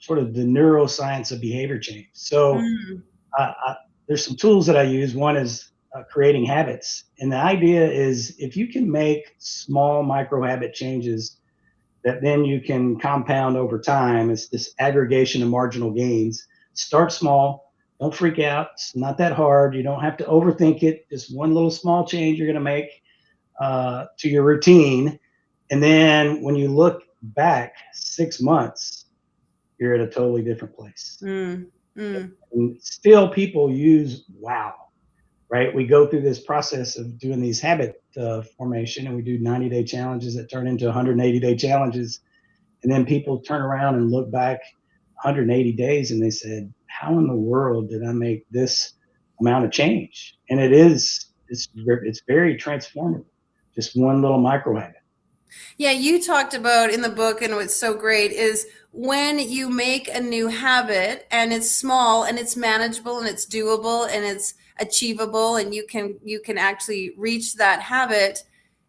sort of the neuroscience of behavior change. So Mm. there's some tools that I use. One is creating habits. And the idea is if you can make small micro habit changes that then you can compound over time, it's this aggregation of marginal gains. Start small. Don't freak out. It's not that hard. You don't have to overthink it. Just one little small change you're going to make to your routine. And then when you look back 6 months, you're at a totally different place. Mm. Mm. And still, people use wow, right? We go through this process of doing these habit formation, and we do 90-day challenges that turn into 180-day challenges. And then people turn around and look back 180 days and they said, how in the world did I make this amount of change? And it's very transformative. Just one little micro habit. Yeah, you talked about in the book, and what's so great is when you make a new habit and it's small and it's manageable and it's doable and it's achievable, and you can actually reach that habit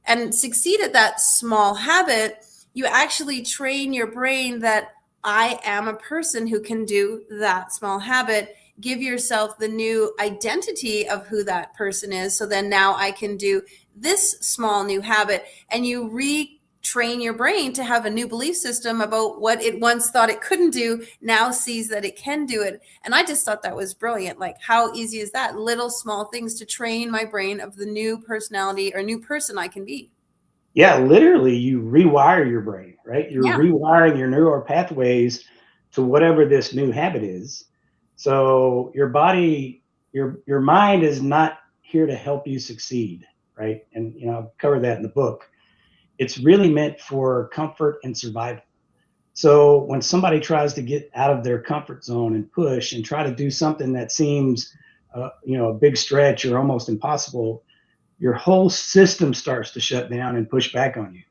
and succeed at that small habit, you actually train your brain that I am a person who can do that small habit. Give yourself the new identity of who that person is. So then now I can do this small new habit, and you retrain your brain to have a new belief system about what it once thought it couldn't do, now sees that it can do it. And I just thought that was brilliant. Like, how easy is that? Little small things to train my brain of the new personality or new person I can be. Yeah, literally, you rewire your brain, right? You're Yeah. rewiring your neural pathways to whatever this new habit is. So your body, your mind is not here to help you succeed, right? And I've covered that in the book. It's really meant for comfort and survival. So when somebody tries to get out of their comfort zone and push and try to do something that seems, a big stretch or almost impossible, your whole system starts to shut down and push back on you.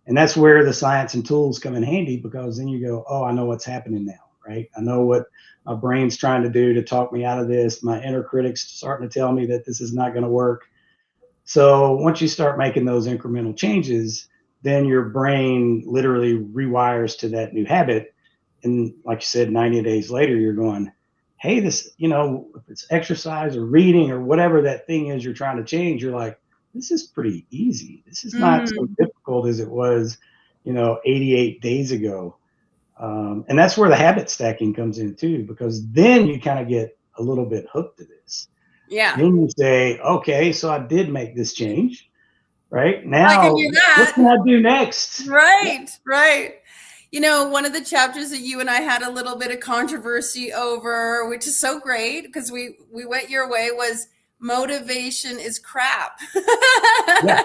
And that's where the science and tools come in handy, because then you go, oh, I know what's happening now, right? I know what my brain's trying to do to talk me out of this. My inner critic's starting to tell me that this is not going to work. So once you start making those incremental changes, then your brain literally rewires to that new habit. And like you said, 90 days later, you're going, hey, this, if it's exercise or reading or whatever that thing is you're trying to change, you're like, this is pretty easy. This is not so Mm. difficult as it was, 88 days ago. And that's where the habit stacking comes in too, because then you kind of get a little bit hooked to this. Yeah. Then you say, okay, so I did make this change, right? I can Now, do what that. can I do next? Yeah. Right, right. One of the chapters that you and I had a little bit of controversy over, which is so great because we went your way, was motivation is crap. Yeah.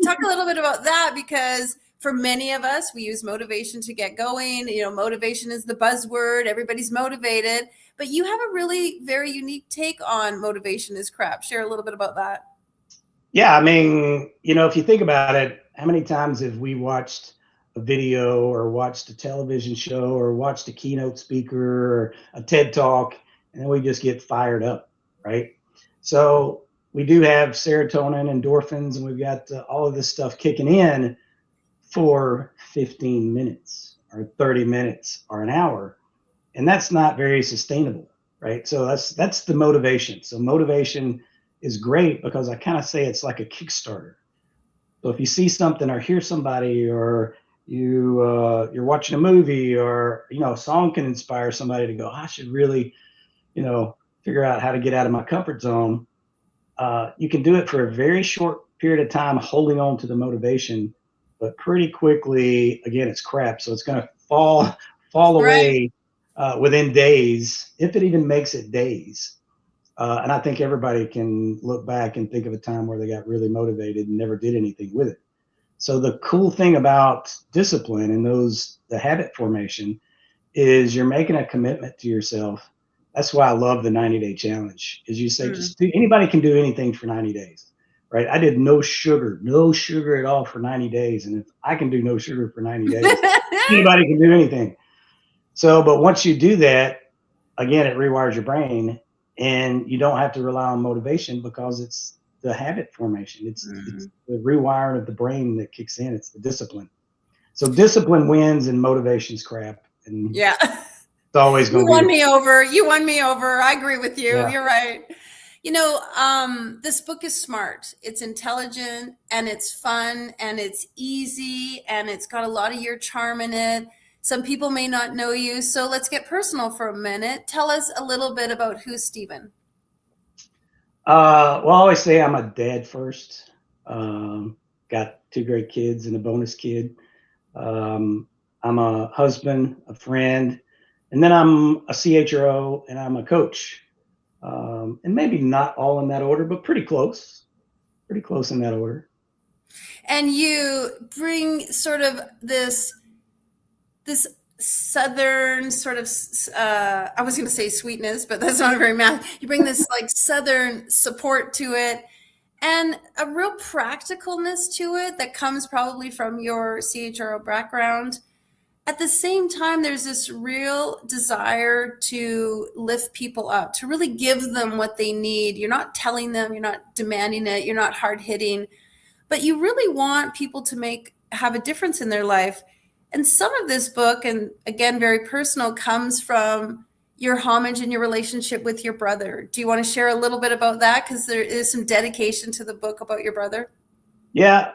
Talk a little bit about that, because for many of us, we use motivation to get going. Motivation is the buzzword. Everybody's motivated, but you have a really very unique take on motivation is crap. Share a little bit about that. Yeah. I mean, if you think about it, how many times have we watched a video or watched a television show or watched a keynote speaker or a TED talk, and then we just get fired up, right? So we do have serotonin, endorphins, and we've got all of this stuff kicking in for 15 minutes or 30 minutes or an hour. And that's not very sustainable, right? So that's the motivation. So motivation is great because I kind of say it's like a Kickstarter. So if you see something or hear somebody, or you're watching a movie, or a song can inspire somebody to go, I should really figure out how to get out of my comfort zone. You can do it for a very short period of time, holding on to the motivation, but pretty quickly, again, it's crap. So it's going to fall Right. away within days, if it even makes it days. And I think everybody can look back and think of a time where they got really motivated and never did anything with it. So the cool thing about discipline and the habit formation is you're making a commitment to yourself. That's why I love the 90-day challenge. Is you say Mm. just anybody can do anything for 90 days, right? I did no sugar at all for 90 days, and if I can do no sugar for 90 days, anybody can do anything. So, but once you do that, again, it rewires your brain, and you don't have to rely on motivation because it's the habit formation. It's Mm. the rewiring of the brain that kicks in. It's the discipline. So discipline wins and motivation's crap. And Yeah. It's always You going to be won the me over. You won me over. I agree with you. yeah. You're right. This book is smart. It's intelligent and it's fun and it's easy and it's got a lot of your charm in it. Some people may not know you, so let's get personal for a minute. Tell us a little bit about who's Stephen. Well, I always say I'm a dad first. Um, got two great kids and a bonus kid. Um, I'm a husband, a friend, and then I'm a CHRO and I'm a coach. And maybe not all in that order, but pretty close in that order. And you bring sort of this southern sort of I was going to say sweetness, but that's not very math. You bring this like southern support to it and a real practicalness to it that comes probably from your CHRO background. At the same time, there's this real desire to lift people up, to really give them what they need. You're not telling them, you're not demanding it, you're not hard hitting, but you really want people to have a difference in their life. And some of this book, and again, very personal, comes from your homage and your relationship with your brother. Do you want to share a little bit about that? Because there is some dedication to the book about your brother. Yeah.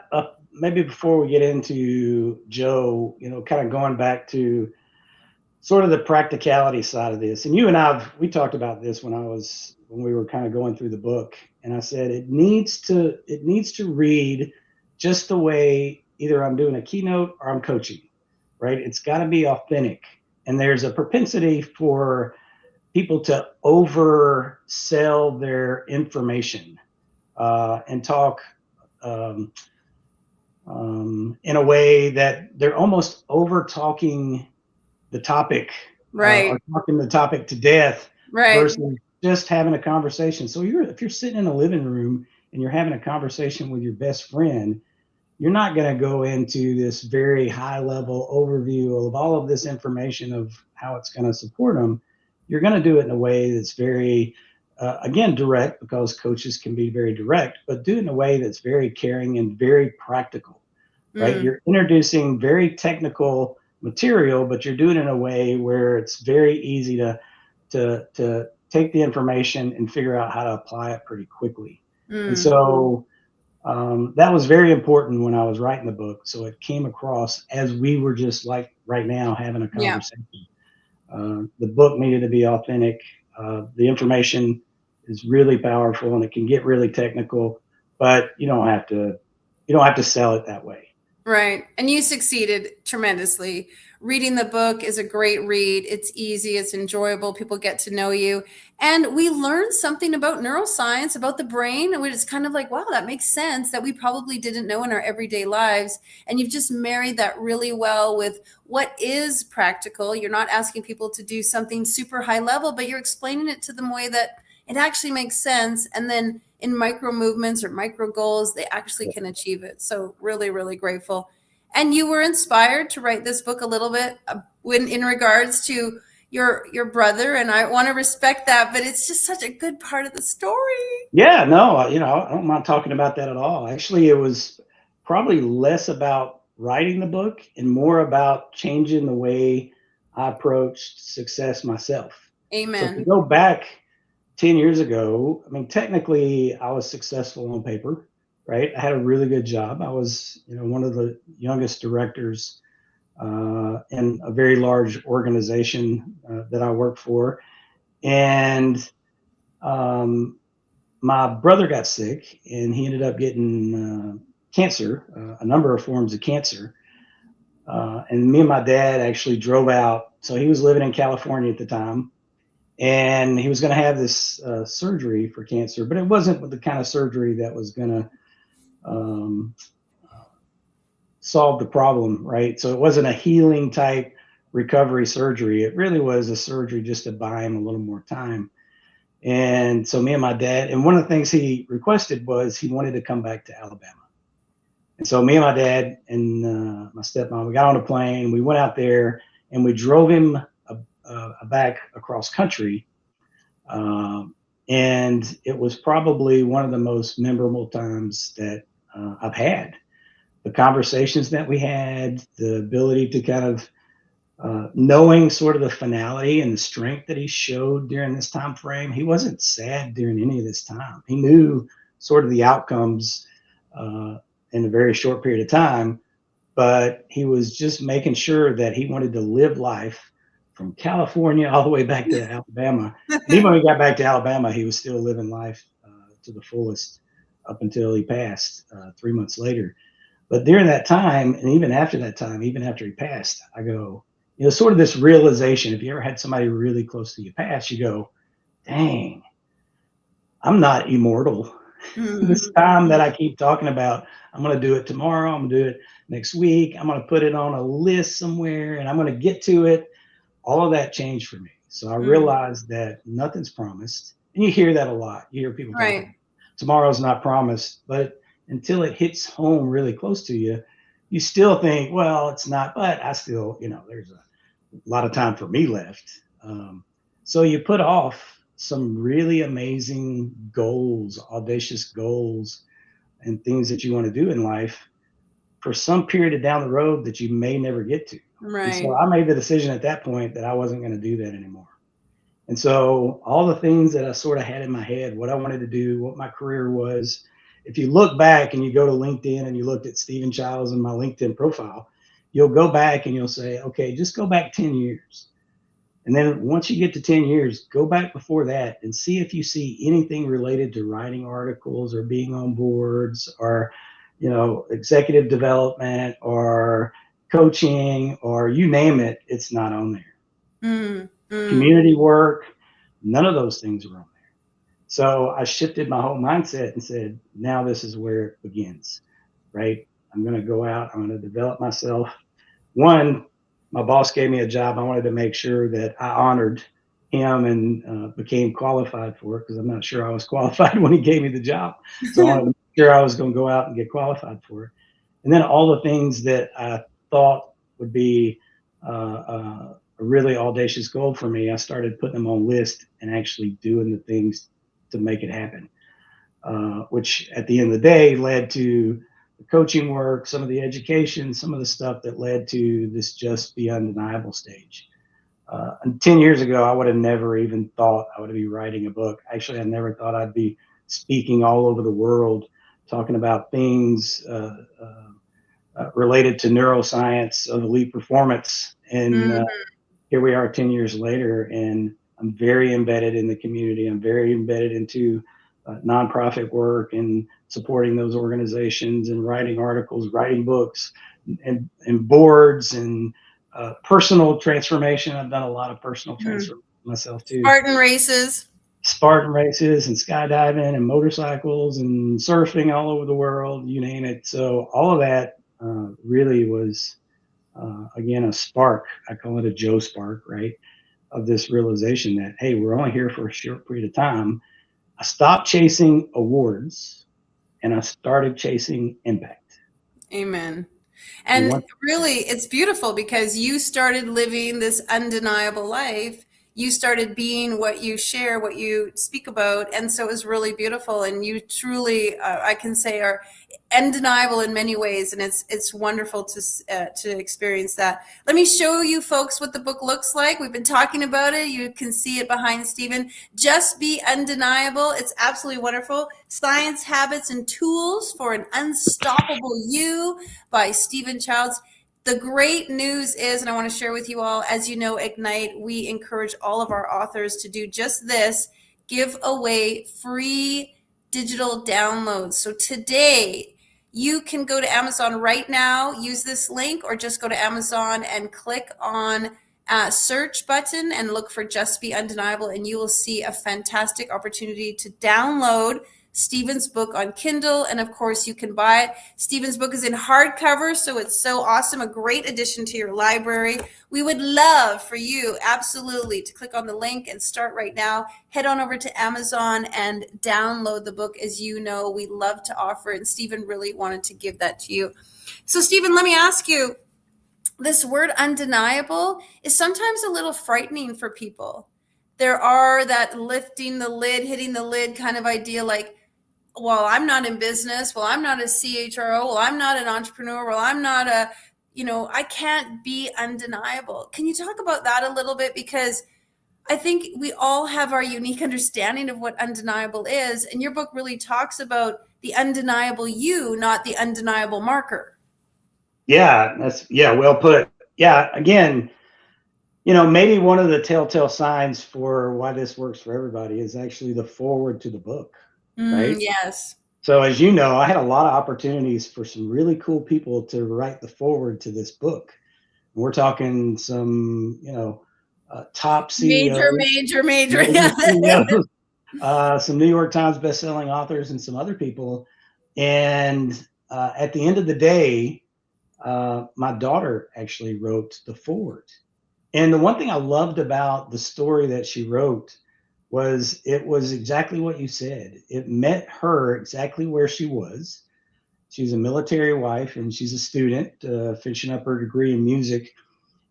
Maybe before we get into Joe, kind of going back to sort of the practicality side of this, and you and we talked about this when we were kind of going through the book, and I said it needs to read just the way either I'm doing a keynote or I'm coaching, right? It's got to be authentic, and there's a propensity for people to oversell their information and talk um, in a way that they're almost over talking the topic Right, or talking the topic to death right. versus just having a conversation. So if you're sitting in a living room and you're having a conversation with your best friend, you're not going to go into this very high level overview of all of this information of how it's going to support them. You're going to do it in a way that's very, again, direct, because coaches can be very direct, but do it in a way that's very caring and very practical, right? Mm, You're introducing very technical material, but you're doing it in a way where it's very easy to take the information and figure out how to apply it pretty quickly. And mm. so that was very important when I was writing the book. So it came across as we were just like right now having a Yeah. conversation. The book needed to be authentic. The information is really powerful and it can get really technical, but you don't have to sell it that way. Right. And you succeeded tremendously. Reading the book is a great read. It's easy, it's enjoyable. People get to know you. And we learn something about neuroscience, about the brain, which is kind of like, wow, that makes sense that we probably didn't know in our everyday lives. And you've just married that really well with what is practical. You're not asking people to do something super high level, but you're explaining it to them way that it actually makes sense. And then in micro movements or micro goals, they actually can achieve it. So really, really grateful. And you were inspired to write this book a little bit when in regards to your brother, and I want to respect that, but it's just such a good part of the story. Yeah, no, I don't mind talking about that at all. Actually, it was probably less about writing the book and more about changing the way I approached success myself. So if you Amen. go back 10 years ago, I mean, technically I was successful on paper, right? I had a really good job. I was, one of the youngest directors in a very large organization that I worked for. And um, my brother got sick and he ended up getting cancer, a number of forms of cancer. And me and my dad actually drove out. So he was living in California at the time, and he was going to have this surgery for cancer, but it wasn't the kind of surgery that was going to um, solve the problem, right? So it wasn't a healing type recovery surgery. It really was a surgery just to buy him a little more time. And so me and my dad, and one of the things he requested was he wanted to come back to Alabama. And so me and my dad and my stepmom, we got on a plane, we went out there, and we drove him back across country. And it was probably one of the most memorable times that I've had. The conversations that we had, the ability to kind of knowing sort of the finality and the strength that he showed during this time frame, he wasn't sad during any of this time. He knew sort of the outcomes uh, in a very short period of time, but he was just making sure that he wanted to live life from California all the way back to Alabama. And even when he got back to Alabama, he was still living life to the fullest up until he passed 3 months later. But during that time, and even after that time, even after he passed, I go, sort of this realization. If you ever had somebody really close to you pass, you go, dang, I'm not immortal. This time that I keep talking about, I'm going to do it tomorrow. I'm going to do it next week. I'm going to put it on a list somewhere and I'm going to get to it. All of that changed for me. So I realized that nothing's promised. And you hear that a lot. You hear people Right. talking, tomorrow's not promised. But until it hits home really close to you, you still think, well, it's not, but I still, there's a lot of time for me left. So you put off some really amazing goals, audacious goals, and things that you want to do in life for some period of down the road that you may never get to. And so Right. I made the decision at that point that I wasn't going to do that anymore. And so all the things that I sort of had in my head, what I wanted to do, what my career was, if you look back and you go to LinkedIn and you looked at Stephen Childs and my LinkedIn profile, you'll go back and you'll say, okay, just go back 10 years. And then once you get to 10 years, go back before that and see if you see anything related to writing articles or being on boards or, executive development or coaching or you name it, it's not on there. Mm, mm, Community work, none of those things were on there. So I shifted my whole mindset and said, now this is where it begins, right? I'm going to go out, I'm going to develop myself. One, my boss gave me a job. I wanted to make sure that I honored him and became qualified for it because I'm not sure I was qualified when he gave me the job. So I wanted to make sure I was going to go out and get qualified for it. And then all the things that I thought would be a really audacious goal for me, I started putting them on list and actually doing the things to make it happen, which at the end of the day led to the coaching work, some of the education, some of the stuff that led to this just be undeniable stage. And 10 years ago, I would have never even thought I would be writing a book. Actually, I never thought I'd be speaking all over the world, talking about things related to neuroscience of elite performance. And mm, here we are 10 years later, and I'm very embedded in the community. I'm very embedded into nonprofit work and supporting those organizations and writing articles, writing books, and boards and personal transformation. I've done a lot of personal mm. transformation myself too. Spartan races. Spartan races and skydiving and motorcycles and surfing all over the world, you name it. So all of that really was, again, a spark. I call it a Joe spark, right? Of this realization that, hey, we're only here for a short period of time. I stopped chasing awards and I started chasing impact. Amen. And And once, really, it's beautiful because you started living this undeniable life. You started being what you share, what you speak about. And so it was really beautiful. And you truly, I can say, are undeniable in many ways. And it's wonderful to experience that. Let me show you folks what the book looks like. We've been talking about it. You can see it behind Stephen. Just Be Undeniable. It's absolutely wonderful. Science, Habits, and Tools for an Unstoppable You by Stephen Childs. The great news is, and I want to share with you all, as you know, Ignite, we encourage all of our authors to do just this, give away free digital downloads. So today, you can go to Amazon right now, use this link, or just go to Amazon and click on search button and look for Just Be Undeniable, and you will see a fantastic opportunity to download Stephen's book on Kindle. And of course, you can buy it. Stephen's book is in hardcover, so it's so awesome, a great addition to your library. We would love for you, absolutely, to click on the link and start right now. Head on over to Amazon and download the book. As you know, we love to offer it, and Stephen really wanted to give that to you. So, Stephen, let me ask you, this word undeniable is sometimes a little frightening for people. There are that lifting the lid, hitting the lid kind of idea, like, well, I'm not in business. Well, I'm not a CHRO. Well, I'm not an entrepreneur. Well, I'm not a, I can't be undeniable. Can you talk about that a little bit? Because I think we all have our unique understanding of what undeniable is. And your book really talks about the undeniable you, not the undeniable marker. Yeah, well put. Yeah, again, maybe one of the telltale signs for why this works for everybody is actually the forward to the book, right? Yes. So as you know, I had a lot of opportunities for some really cool people to write the forward to this book. We're talking some, top Major, CEOs, major, major. major Yeah. CEOs, some New York Times bestselling authors, and some other people. And at the end of the day, my daughter actually wrote the forward. And the one thing I loved about the story that she wrote was it was exactly what you said. It met her exactly where she was. She's a military wife and she's a student finishing up her degree in music.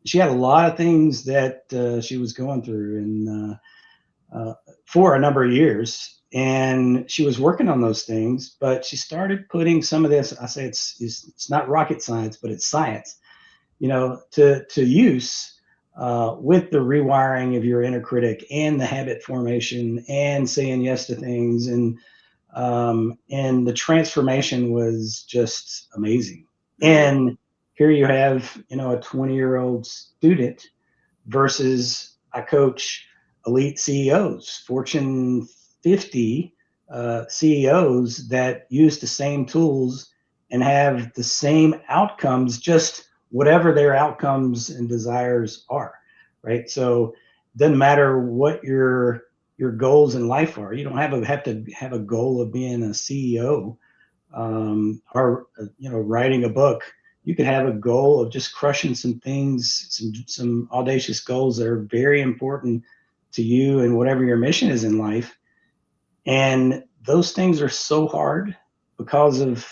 She had a lot of things that she was going through for a number of years. And she was working on those things, but she started putting some of this. I say it's not rocket science, but it's science, to use with the rewiring of your inner critic and the habit formation and saying yes to things, and the transformation was just amazing. And here you have a 20-year-old student versus I coach elite CEOs, Fortune 50 CEOs that use the same tools and have the same outcomes, just whatever their outcomes and desires are, right? So it doesn't matter what your goals in life are. You don't have to have a goal of being a CEO, or writing a book. You could have a goal of just crushing some things, some audacious goals that are very important to you and whatever your mission is in life. And those things are so hard because of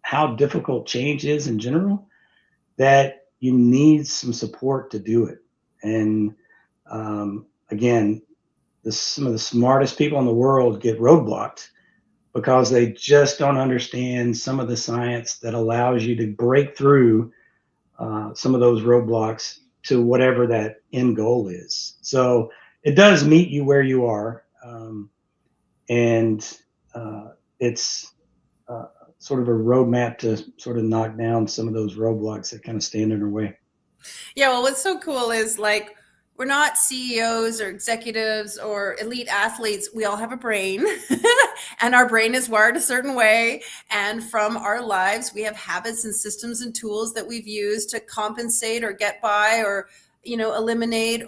how difficult change is in general, that you need some support to do it. And again, some of the smartest people in the world get roadblocked because they just don't understand some of the science that allows you to break through some of those roadblocks to whatever that end goal is. So it does meet you where you are, and it's sort of a roadmap to sort of knock down some of those roadblocks that kind of stand in our way. Yeah, well, what's so cool is like we're not CEOs or executives or elite athletes. We all have a brain, and our brain is wired a certain way. And from our lives, we have habits and systems and tools that we've used to compensate or get by or eliminate,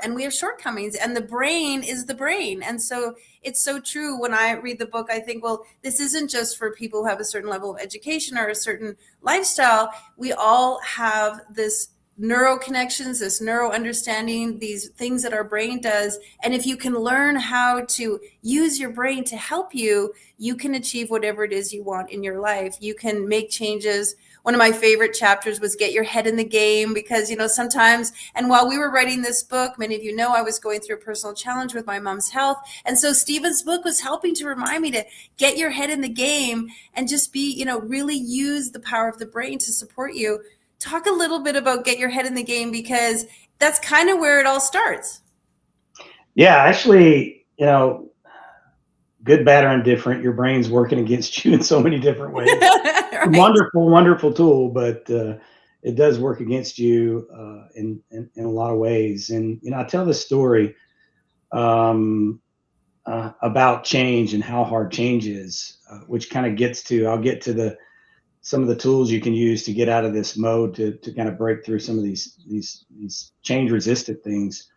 and we have shortcomings, and the brain is the brain. And so it's so true. When I read the book, I think, well, this isn't just for people who have a certain level of education or a certain lifestyle. We all have this neuro connections, this neuro understanding, these things that our brain does. And if you can learn how to use your brain to help you, you can achieve whatever it is you want in your life. You can make changes. One of my favorite chapters was get your head in the game, because, sometimes, and while we were writing this book, many of you know I was going through a personal challenge with my mom's health. And so Stephen's book was helping to remind me to get your head in the game and just be, really use the power of the brain to support you. Talk a little bit about get your head in the game, because that's kind of where it all starts. Yeah, actually, good, bad, or indifferent, your brain's working against you in so many different ways. Right. Wonderful, wonderful tool, but it does work against you in a lot of ways. And I tell this story about change and how hard change is, which kind of I'll get to some of the tools you can use to get out of this mode to kind of break through some of these change resistant things.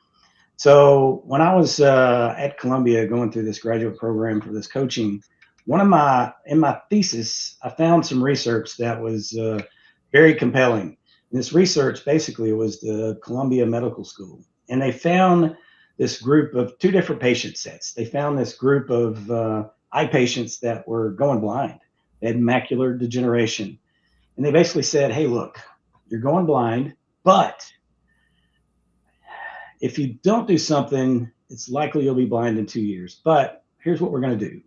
So when I was at Columbia going through this graduate program for this coaching, in my thesis, I found some research that was very compelling. And this research basically was the Columbia Medical School, and they found this group of two different patient sets. They found this group of eye patients that were going blind. They had macular degeneration, and they basically said, "Hey, look, you're going blind, but if you don't do something, it's likely you'll be blind in 2 years. But here's what we're going to do.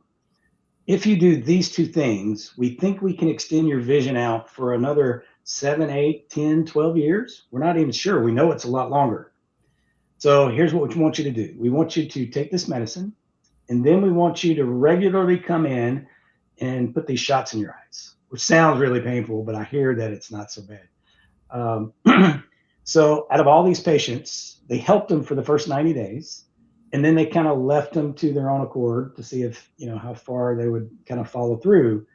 If you do these two things, we think we can extend your vision out for another 7, 8, 10, 12 years. We're not even sure. We know it's a lot longer. So here's what we want you to do. We want you to take this medicine, and then we want you to regularly come in and put these shots in your eyes, which sounds really painful, but I hear that it's not so bad. So out of all these patients, they helped them for the first 90 days, and then they kind of left them to their own accord to see if, how far they would kind of follow through.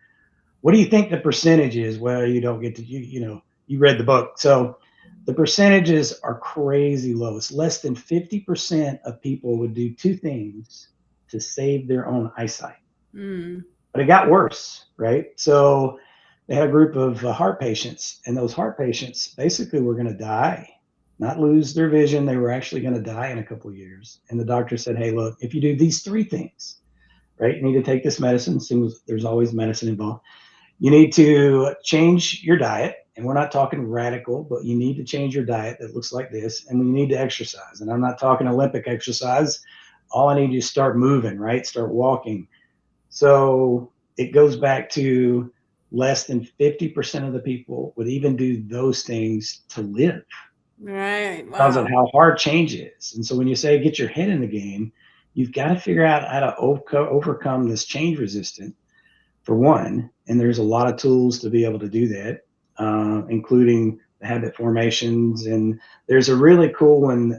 What do you think the percentage is? Well, you don't get to, you read the book. So the percentages are crazy low. It's less than 50% of people would do two things to save their own eyesight. Mm. But it got worse, right? So they had a group of heart patients, and those heart patients basically were going to die, not lose their vision. They were actually going to die in a couple of years. And the doctor said, hey, look, if you do these three things, right, you need to take this medicine. Seems there's always medicine involved. You need to change your diet. And we're not talking radical, but you need to change your diet that looks like this. And we need to exercise. And I'm not talking Olympic exercise. All I need is start moving, right? Start walking. So it goes back to less than 50% of the people would even do those things to live Right. because of Wow. how hard change is. And so when you say get your head in the game, you've got to figure out how to overcome this change resistance for one. And there's a lot of tools to be able to do that, including the habit formations. And there's a really cool one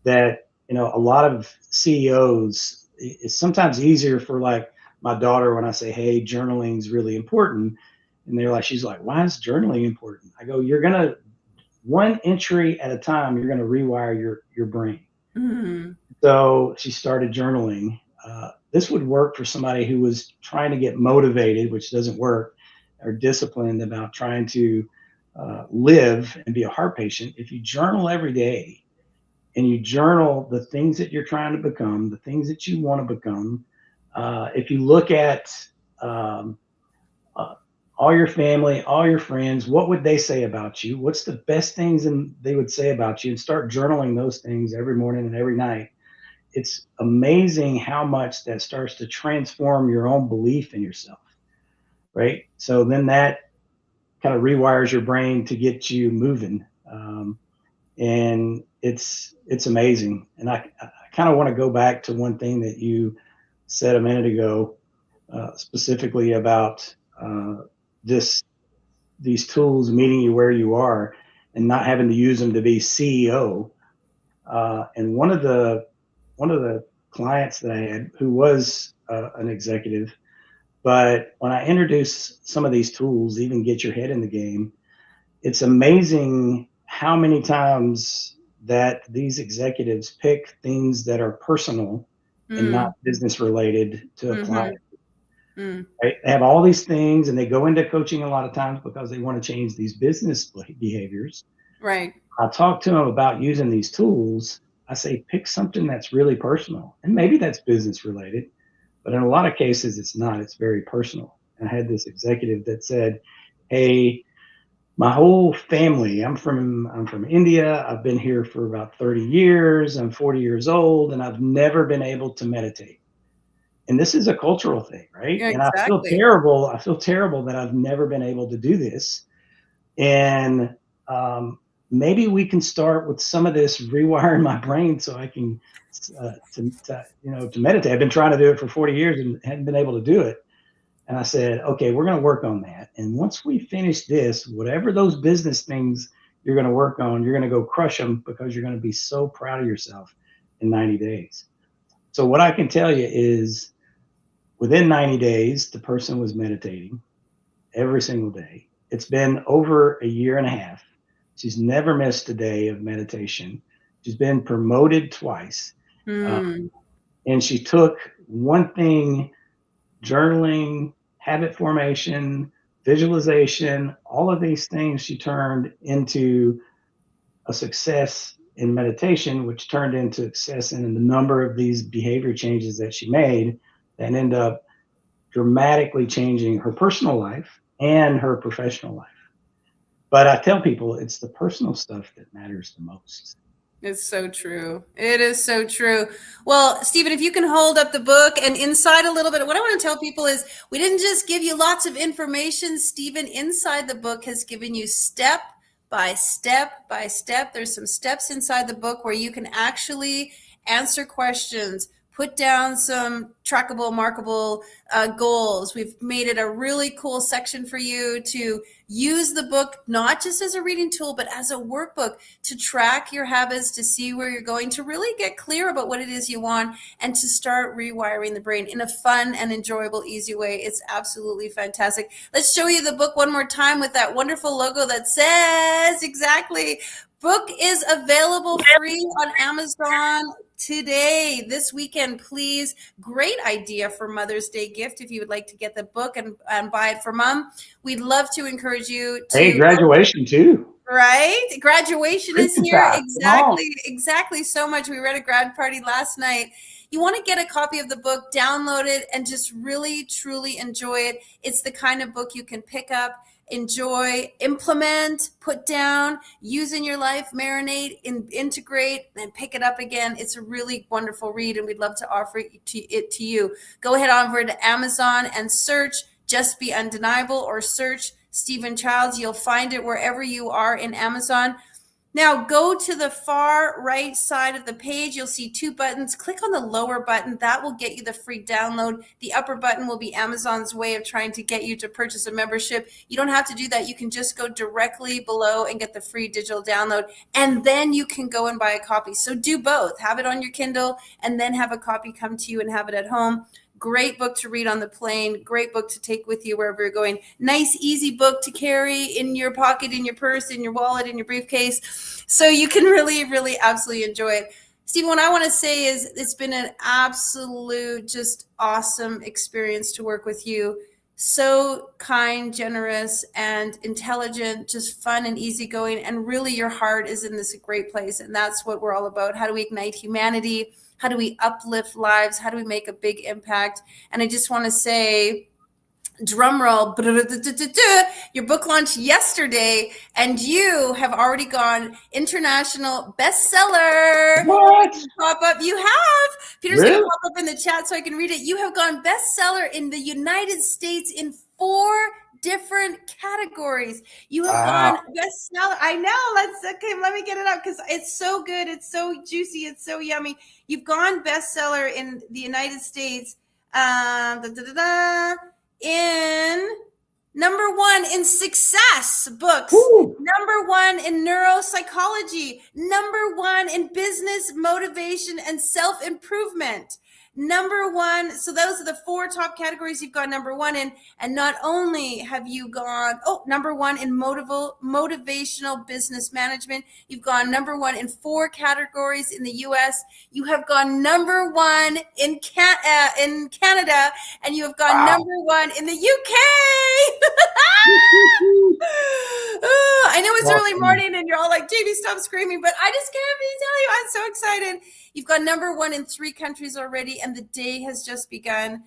that, a lot of CEOs, it's sometimes easier for like my daughter when I say, hey, journaling is really important. And she's like, why is journaling important? I go, you're going to, one entry at a time, you're going to rewire your brain. Mm. So she started journaling. This would work for somebody who was trying to get motivated, which doesn't work, or disciplined about trying to live and be a heart patient. If you journal every day and you journal the things that you're trying to become, the things that you want to become, if you look at um, uh, all your family, all your friends, what would they say about you? What's the best things they would say about you? And start journaling those things every morning and every night. It's amazing how much that starts to transform your own belief in yourself, right? So then that kind of rewires your brain to get you moving, and it's amazing. And I kind of want to go back to one thing that you said a minute ago, specifically about this these tools meeting you where you are and not having to use them to be CEO. And one of the clients that I had who was an executive, but when I introduce some of these tools, even get your head in the game, it's amazing how many times that these executives pick things that are personal and not Mm. business related to a client. Mm-hmm. Mm. Right? They have all these things and they go into coaching a lot of times because they want to change these business behaviors. Right. I talk to them about using these tools. I say, pick something that's really personal. And maybe that's business related, but in a lot of cases, it's not. It's very personal. And I had this executive that said, hey, my whole family, I'm from India. I've been here for about 30 years. I'm 40 years old, and I've never been able to meditate. And this is a cultural thing, right? Yeah, And I feel exactly. terrible. I feel terrible that I've never been able to do this. And um, maybe we can start with some of this rewiring my brain so I can to meditate. I've been trying to do it for 40 years and hadn't been able to do it. And I said, okay, we're going to work on that. And once we finish this, whatever those business things you're going to work on, you're going to go crush them because you're going to be so proud of yourself in 90 days. So what I can tell you is within 90 days, the person was meditating every single day. It's been over a year and a half. She's never missed a day of meditation. She's been promoted twice. Uh, Mm. and she took one thing, journaling, habit formation, visualization, all of these things she turned into a success in meditation, which turned into success in the number of these behavior changes that she made that end up dramatically changing her personal life and her professional life. But I tell people it's the personal stuff that matters the most. It's so true. It is so true. Well, Stephen, if you can hold up the book and inside a little bit, what I want to tell people is we didn't just give you lots of information. Stephen, inside the book, has given you step by step by step. There's some steps inside the book where you can actually answer questions, put down some trackable, markable goals. We've made it a really cool section for you to use the book, not just as a reading tool, but as a workbook to track your habits, to see where you're going, to really get clear about what it is you want, and to start rewiring the brain in a fun and enjoyable, easy way. It's absolutely fantastic. Let's show you the book one more time with that wonderful logo that says exactly. Book is available free on Amazon today, this weekend, please. Great idea for Mother's Day gift if you would like to get the book and buy it for mom. We'd love to encourage you to. Hey, graduation too. Right? Graduation is here. Exactly. So much. We were at a grad party last night. You want to get a copy of the book, download it, and just really, truly enjoy it. It's the kind of book you can pick up, enjoy, implement, put down, use in your life, marinate, integrate, and pick it up again. It's a really wonderful read, and we'd love to offer it to you. Go ahead over to Amazon and search Just Be Undeniable, or search Stephen Childs. You'll find it wherever you are in Amazon. Now go to the far right side of the page. You'll see two buttons. Click on the lower button. That will get you the free download. The upper button will be Amazon's way of trying to get you to purchase a membership. You don't have to do that. You can just go directly below and get the free digital download, and then you can go and buy a copy. So do both. Have it on your Kindle and then have a copy come to you and have it at home. Great book to read on the plane. Great book to take with you wherever you're going. Nice, easy book to carry in your pocket, in your purse, in your wallet, in your briefcase. So you can really, really absolutely enjoy it. Stephen, what I want to say is it's been an absolute, just awesome experience to work with you. So kind, generous, and intelligent, just fun and easygoing. And really your heart is in this great place. And that's what we're all about. How do we ignite humanity? How do we uplift lives? How do we make a big impact? And I just want to say, drum roll, your book launched yesterday, and you have already gone international bestseller. What? Pop up. You have. Peter's Really? going to pop up in the chat so I can read it. You have gone bestseller in the United States in 4 different categories. You have gone bestseller. I know. Let me get it up because it's so good. It's so juicy. It's so yummy. You've gone bestseller in the United States. In number 1 in success books, number 1 in neuropsychology, number 1 in business motivation and self-improvement, number 1. So those are the 4 top categories you've got number 1 in. And not only have you gone number 1 in motivational business management, you've gone number 1 in 4 categories in the US. You have gone number 1 in Canada, and you have gone number 1 in the UK. I know it's early morning and you're all like, Jamie, stop screaming, but I just can't even tell you. I'm so excited. You've got number 1 in 3 countries already, and the day has just begun.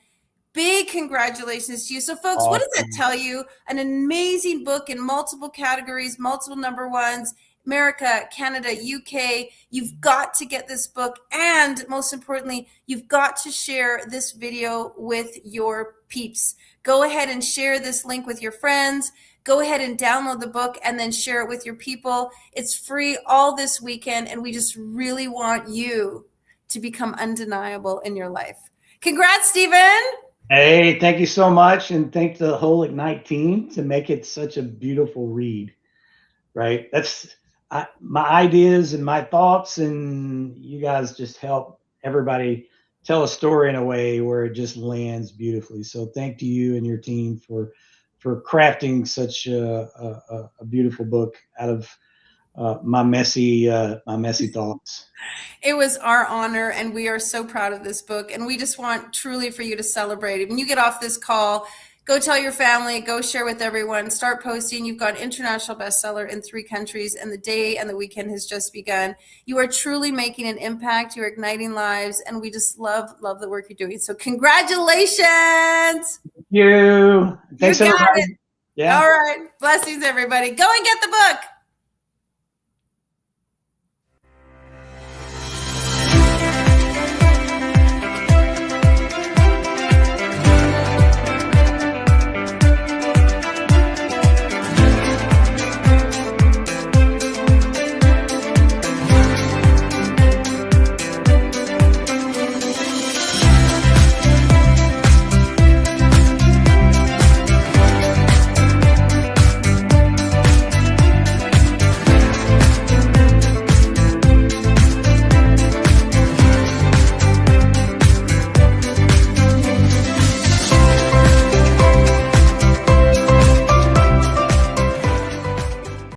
Big congratulations to you. So folks, what does that tell you? An amazing book in multiple categories, multiple number 1s, America, Canada, UK. You've got to get this book. And most importantly, you've got to share this video with your peeps. Go ahead and share this link with your friends. Go ahead and download the book and then share it with your people. It's free all this weekend, and we just really want you to become undeniable in your life. Congrats, Stephen. Hey, thank you so much, and thank the whole Ignite team to make it such a beautiful read, right? That's my ideas and my thoughts, and you guys just help everybody tell a story in a way where it just lands beautifully. So thank to you and your team for crafting such a beautiful book out of my messy thoughts. It was our honor, and we are so proud of this book, and we just want truly for you to celebrate. When you get off this call, go tell your family, go share with everyone, start posting. You've got international bestseller in 3 countries, and the day and the weekend has just begun. You are truly making an impact. You're igniting lives, and we just love the work you're doing. So congratulations. Thank you. Thanks, everybody. Yeah. All right. Blessings, everybody. Go and get the book.